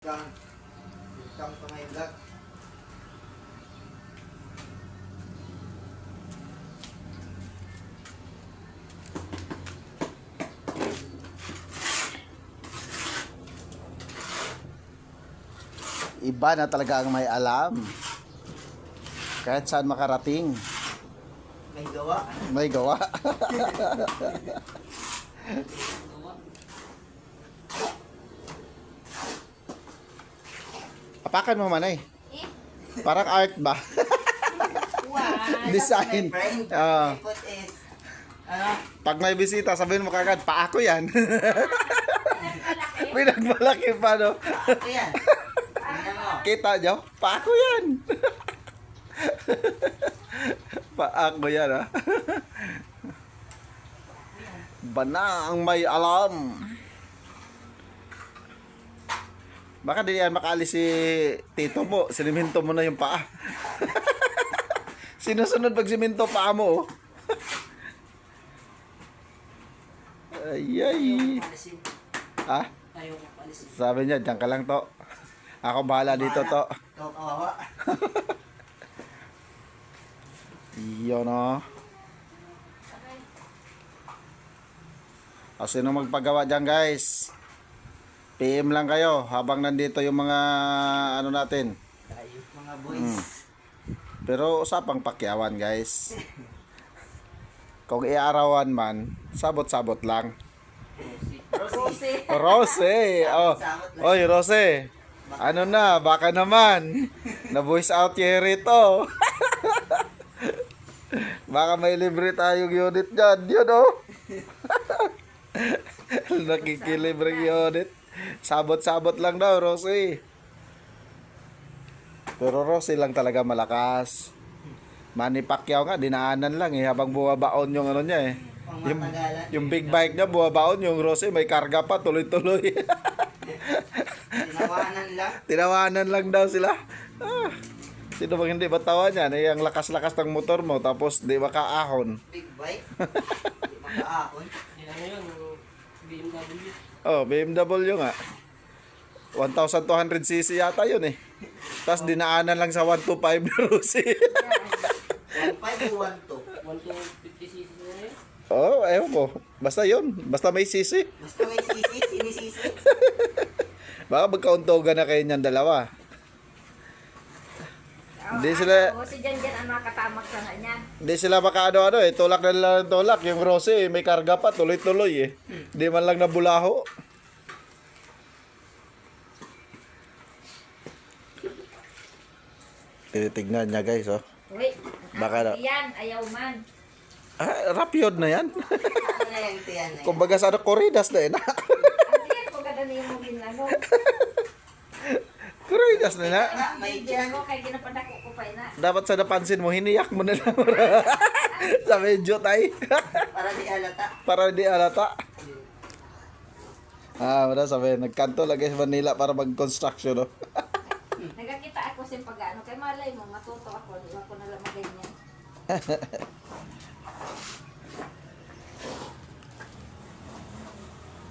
Welcome to my vlog. Iba na talaga ang may alam. Kahit saan makarating, May gawa. may gawa. Apakan mo manay. Parang art ba? Design. My friend, Ah. my foot is, ano, Pag may bisita, sabihin mo kagad, pa ako yan. Pinagmalaki pa, no? ito yan. Tingnan mo. Kita nyo? Pa ako yan. Pa ako yan, ha? Bana ang may alam. Baka di yan makaalis si tito mo. Siniminto mo na yung paa. Sinusunod pag siminto paa mo, oh. Ayay. Palisin. Ha? Ayaw ko palisin. Sabi niya, diyan ka lang to. Ako bahala dito to. Ikaw kawawa. Iyon, oh. O sino magpagawa dyan, guys? PM lang kayo habang nandito yung mga ano natin. Tayo mga boys. Pero usapang pakyawan, guys. Kung iarawan man, sabot-sabot lang. Rosy. Rose, oh. Oy, Rose. Ano na, baka naman. Na-voice out yung rito. Baka may libre tayong unit dyan. Yun, oh. Nakikilibre unit. Sabot-sabot lang daw, Rose. Pero Rose lang talaga malakas. Manny Pacquiao nga, dinaanan lang eh. Habang buwabaon yung ano niya eh. Yung big bike niya, buwabaon. Yung Rose, may karga pa, tuloy-tuloy. Tinawanan lang. Tinawanan lang daw sila. Ah, sino bang hindi batawan yan? Eh, ang lakas-lakas ng motor mo, tapos di makaahon. Big bike. Di makaahon. Yan na yun, BMW. Oh, BMW nga. 1,200cc yata yun eh. Tapos dinaanan lang sa 125 na Rosy. 1.5 o 1.2. 150cc na yun. Oh, ewan ko. Basta yun. Basta may sisi. Basta may sisi, sinisisi. Baka magkauntogan na kayo niyan dalawa. Hindi sila- Si Jan ang makatamak sa niyan. Hindi sila makaano-ano eh. Tulak na nila ng tulak. Yung Rosy, may karga pa. Tuloy-tuloy eh. Hindi man lang nabulaho. Tinitignan niya, guys, oh. Uy, Baka na- yan, ayaw man. Ah, rapyod na yan. Ano na yung tiyan na yun? Kumbaga sa Corridas na yan. Ang yan, kung ganda na yung mugin ano. Corridas na na. Ah, may Hindi tiyan. ako, kaya ginapadako ko pa na. Dapat sa napansin mo, hiniyak mo na lang. Sa medyo tay. Para di halata. Para di alata. Ah, wala sabi, nagkanto lagi sa Manila para mag-construction, no? Nagkakita ako sa pag-ano, kay malay mo, matuto ako, di ako nalang maganyan.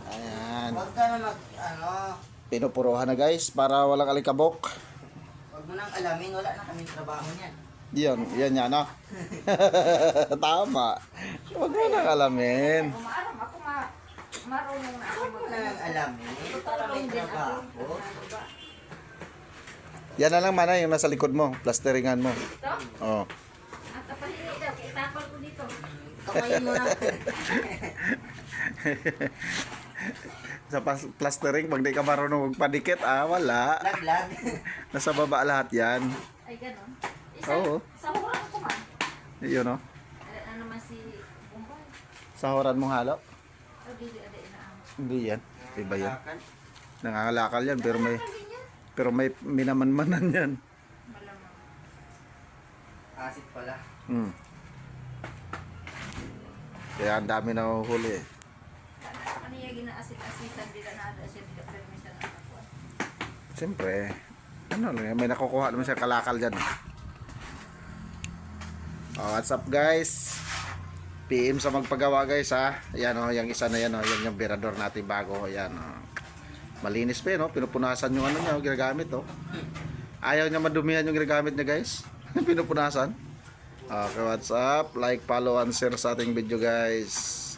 Ayan. Huwag ka na ano, Pinupuruhan na, guys, para walang alikabok. huwag mo nang alamin, wala na kaming trabaho niyan. Yan yan, no? Tama. Huwag mo nang alamin. Umaram ako, marunong na ako Huwag mo nang alamin, para may Tutulong din trabaho. ako. Yan na lang, mana, yung nasa likod mo. Plasteringan mo. Ito? Oh. At pahingi daw, kaya tapal ko dito. Kamayin mo na. Sa plastering, pag di ka marunong magpadikit, wala. Laglag. Nasa baba lahat yan. Ay, gano'n. Oo. Sa hurang ko man. Yun, no? Ano naman si Bumbay? Sahuran mong halo. Oh, dili, ada inaam. Hindi yan. Iba yan. Lakan. Nangangalakal yan, pero may minamanmanan yan. Malamang. Asit pala. Hmm. Kaya ang dami na huli eh. Ano yung ginaasit-asitan, di na ada siya, di ka permisan na ako. Siyempre, ano lang yan, may nakukuha naman siya kalakal dyan. Oh, what's up, guys? PM sa magpagawa, guys, ha. Ayan, oh, yung isa na yan, oh. Yan yung birador natin bago. Ayan, oh. Malinis pa no? Pinupunasan yung ano niya, ginagamit oh. Ayaw niya madumihan yung ginagamit niya guys. Pinupunasan. Okay, what's up? Like, follow, and share sa ating video guys.